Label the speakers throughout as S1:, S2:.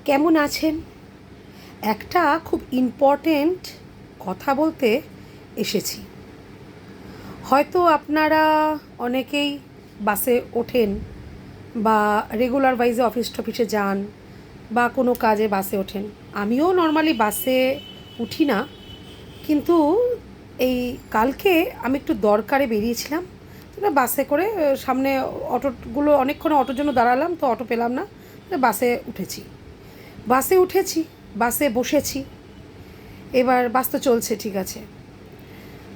S1: কেমন আছেন? একটা খুব ইম্পর্ট্যান্ট কথা বলতে এসেছি। হয়তো আপনারা অনেকেই বাসে ওঠেন বা রেগুলার ওয়াইজে অফিস টফিসে যান বা কোনো কাজে বাসে ওঠেন। আমিও নর্মালি বাসে উঠি না, কিন্তু এই কালকে আমি একটু দরকারে বেরিয়েছিলাম। বাসে করে সামনে অটোগুলো অনেকক্ষণ অটোর জন্য দাঁড়ালাম, তো অটো পেলাম না, বাসে উঠেছি। বাসে বসেছি। এবার বাস তো চলছে, ঠিক আছে।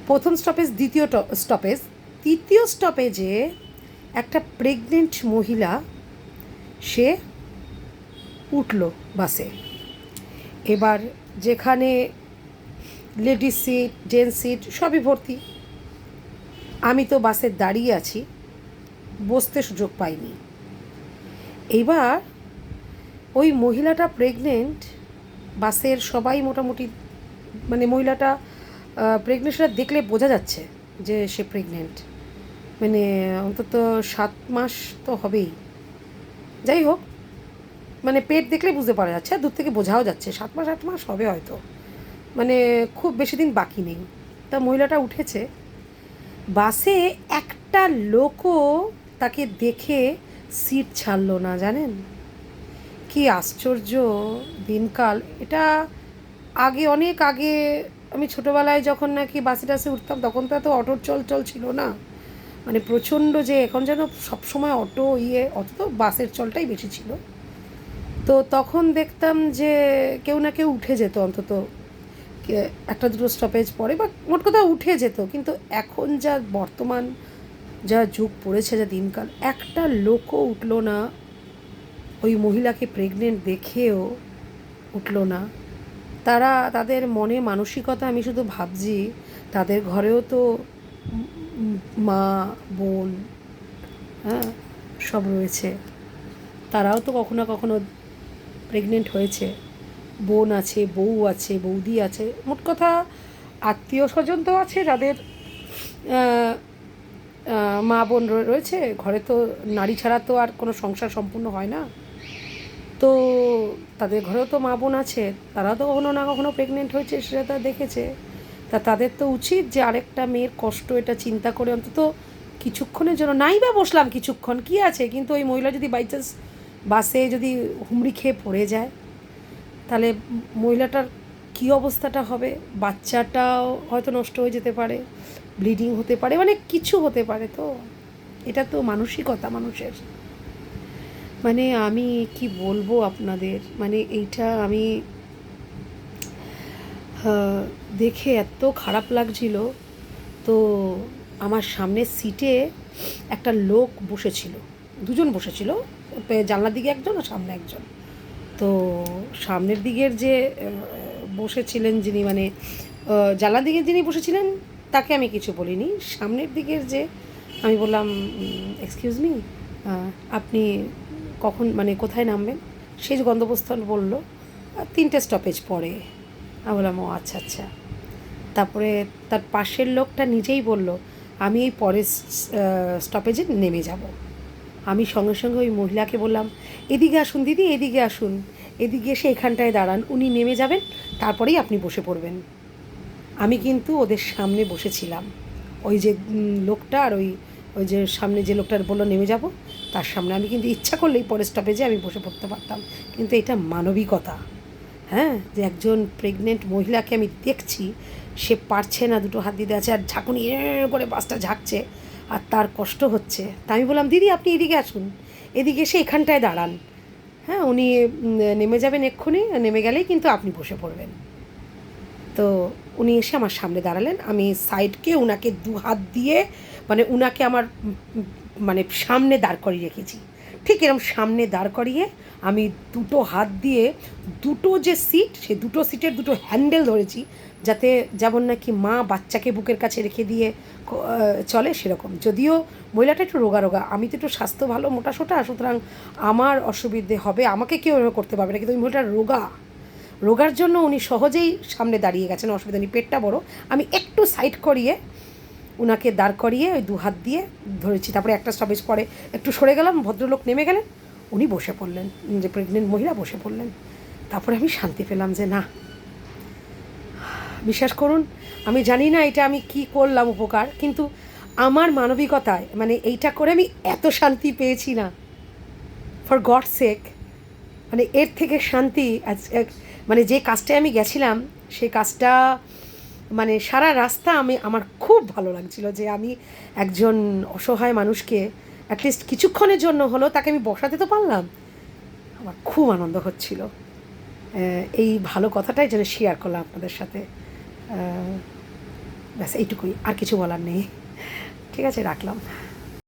S1: প্রথম স্টপেজ, দ্বিতীয় স্টপেজ, তৃতীয় স্টপেজে একটা প্রেগনেন্ট মহিলা সে উঠল বাসে। এবার যেখানে লেডিস সিট, জেন্টস সিট সবই ভর্তি, আমি তো বাসে দাঁড়িয়ে আছি, বসতে সুযোগ পাইনি। এইবার ওই মহিলাটা প্রেগনেন্ট, বাসের সবাই মোটামুটি মানে মহিলাটা প্রেগনেন্ট, সেটা দেখলে বোঝা যাচ্ছে যে সে প্রেগনেন্ট, মানে অন্তত 7 মাস তো হবেই। যাই হোক, মানে পেট দেখলে বুঝতে পারা যাচ্ছে, আর দূর থেকে বোঝাও যাচ্ছে 7 মাস 8 মাস হবে হয়তো, মানে খুব বেশি দিন বাকি নেই। তা মহিলাটা উঠেছে বাসে, একটা লোকও তাকে দেখে সিট ছাড়লো না, জানেন? কি আশ্চর্য দিনকাল এটা। আগে, অনেক আগে, আমি ছোটোবেলায় যখন নাকি বাসে টাসে উঠতাম, তখন তো এত অটোর চল ছিল না, মানে প্রচণ্ড, যে এখন যেন সবসময় অটো অত তো বাসের চলটাই বেশি ছিল। তো তখন দেখতাম যে কেউ না কেউ উঠে যেত অন্তত একটা দুটো স্টপেজ পরে, বা মোট কথা উঠে যেত। কিন্তু এখন যা বর্তমান যা যুগ পড়েছে, যা দিনকাল, একটা লোকও উঠলো না, ওই মহিলাকে প্রেগনেন্ট দেখেও উঠলো না। তাদের মনে মানসিকতা, আমি শুধু ভাবছি তাদের ঘরেও তো মা, বোন, হ্যাঁ, সব রয়েছে। তারাও তো কখনো কখনো প্রেগনেন্ট হয়েছে, বোন আছে, বউ আছে, বৌদি আছে, মোট কথা আত্মীয় স্বজন তো আছে যাদের মা বোন রয়েছে ঘরে। তো নারী ছাড়া তো আর কোনো সংসার সম্পূর্ণ হয় না। তো তাদের ঘরেও তো মা বোন আছে, তারাও তো কখনো না কখনো প্রেগনেন্ট হয়েছে, সেটা তারা দেখেছে। তাদের তো উচিত যে আরেকটা মেয়ের কষ্ট এটা চিন্তা করে অন্তত কিছুক্ষণের জন্য, নাই বা বসলাম কিছুক্ষণ, কী আছে, কিন্তু ওই মহিলা যদি বাই চান্স বাসে যদি হুমড়ি খেয়ে পড়ে যায়, তাহলে মহিলাটার কী অবস্থাটা হবে? বাচ্চাটাও হয়তো নষ্ট হয়ে যেতে পারে, ব্লিডিং হতে পারে, মানে কিছু হতে পারে। তো এটা তো মানসিকতা মানুষের, মানে আমি কি বলবো আপনাদের, মানে এইটা আমি দেখে এত খারাপ লাগছিল। তো আমার সামনের সিটে একটা লোক বসেছিল, দুজন বসেছিল, জানলার দিকে একজন আর সামনে একজন। তো সামনের দিকের যে বসেছিলেন যিনি, মানে জানলার দিকে যিনি বসেছিলেন তাকে আমি কিছু বলিনি। সামনের দিকের যে, আমি বললাম, এক্সকিউজ মি, আপনি কখন, মানে কোথায় নামবেন? সে যে গন্তব্যস্থল বললো 3টে স্টপেজ পরে। আমি বললাম, ও আচ্ছা আচ্ছা। তারপরে তার পাশের লোকটা নিজেই বলল, আমি এই পরের স্টপেজে নেমে যাব। আমি সঙ্গে সঙ্গে ওই মহিলাকে বললাম, এদিকে আসুন দিদি, এদিকে আসুন, এদিকে এসে এখানটায় দাঁড়ান, উনি নেমে যাবেন, তারপরেই আপনি বসে পড়বেন। আমি কিন্তু ওদের সামনে বসেছিলাম, ওই যে লোকটা আর ওই ওই যে সামনে যে লোকটার বললো নেমে যাব, তার সামনে। আমি কিন্তু ইচ্ছা করলেই পরের স্টপেজে আমি বসে পড়তে পারতাম, কিন্তু এটা মানবিকতা। হ্যাঁ, যে একজন প্রেগনেন্ট মহিলাকে আমি দেখছি, সে পারছে না, দুটো হাত দিতে আছে, আর ঝাঁকুনি করে বাসটা ঝাঁকছে, আর তার কষ্ট হচ্ছে। তা আমি বললাম, দিদি আপনি এদিকে আসুন, এদিকে এসে এখানটায় দাঁড়ান, হ্যাঁ, উনি নেমে যাবেন এক্ষুনি, নেমে গেলেই কিন্তু আপনি বসে পড়বেন। তো উনি এসে আমার সামনে দাঁড়ালেন, আমি সাইডকে উনাকে 2 হাত দিয়ে, মানে উনাকে আমার মানে সামনে দাঁড় করিয়ে রেখেছি, ঠিক এরকম সামনে দাঁড় করিয়ে আমি 2টো হাত দিয়ে 2টো যে সিট, সে 2টো সিটের 2টো হ্যান্ডেল ধরেছি, যাতে যেমন নাকি মা বাচ্চাকে বুকের কাছে রেখে দিয়ে চলে সেরকম। যদিও মহিলাটা একটু রোগা রোগা, আমি তো একটু স্বাস্থ্য ভালো, মোটা সোটা, সুতরাং আমার অসুবিধে হবে, আমাকে কেউ এভাবে করতে পারবে না, কিন্তু ওই মহিলাটা রোগার জন্য উনি সহজেই সামনে দাঁড়িয়ে গেছেন, অসুবিধা নেই, পেটটা বড়। আমি একটু সাইড করিয়ে উনাকে দাঁড় করিয়ে ওই 2 হাত দিয়ে ধরেছি। তারপরে একটা স্টপেজ পরে একটু সরে গেলাম, ভদ্রলোক নেমে গেলেন, উনি বসে পড়লেন, যে প্রেগনেন্ট মহিলা বসে পড়লেন। তারপরে আমি শান্তি পেলাম যে না, বিশ্বাস করুন আমি জানি না এটা আমি কি করলাম উপকার, কিন্তু আমার মানবিকতায় মানে এইটা করে আমি এত শান্তি পেয়েছি না, ফর গড সেক, মানে এর থেকে শান্তি মানে যে কাজটায় আমি গেছিলাম সেই কাজটা মানে সারা রাস্তা আমার খুব ভালো লাগছিল যে আমি একজন অসহায় মানুষকে অ্যাটলিস্ট কিছুক্ষণের জন্য হলো তাকে আমি বসাতে তো পারলাম। আমার খুব আনন্দ হচ্ছিল। এই ভালো কথাটাই যেন শেয়ার করলাম আপনাদের সাথে। ব্যাস এইটুকুই, আর কিছু বলার নেই। ঠিক আছে, রাখলাম।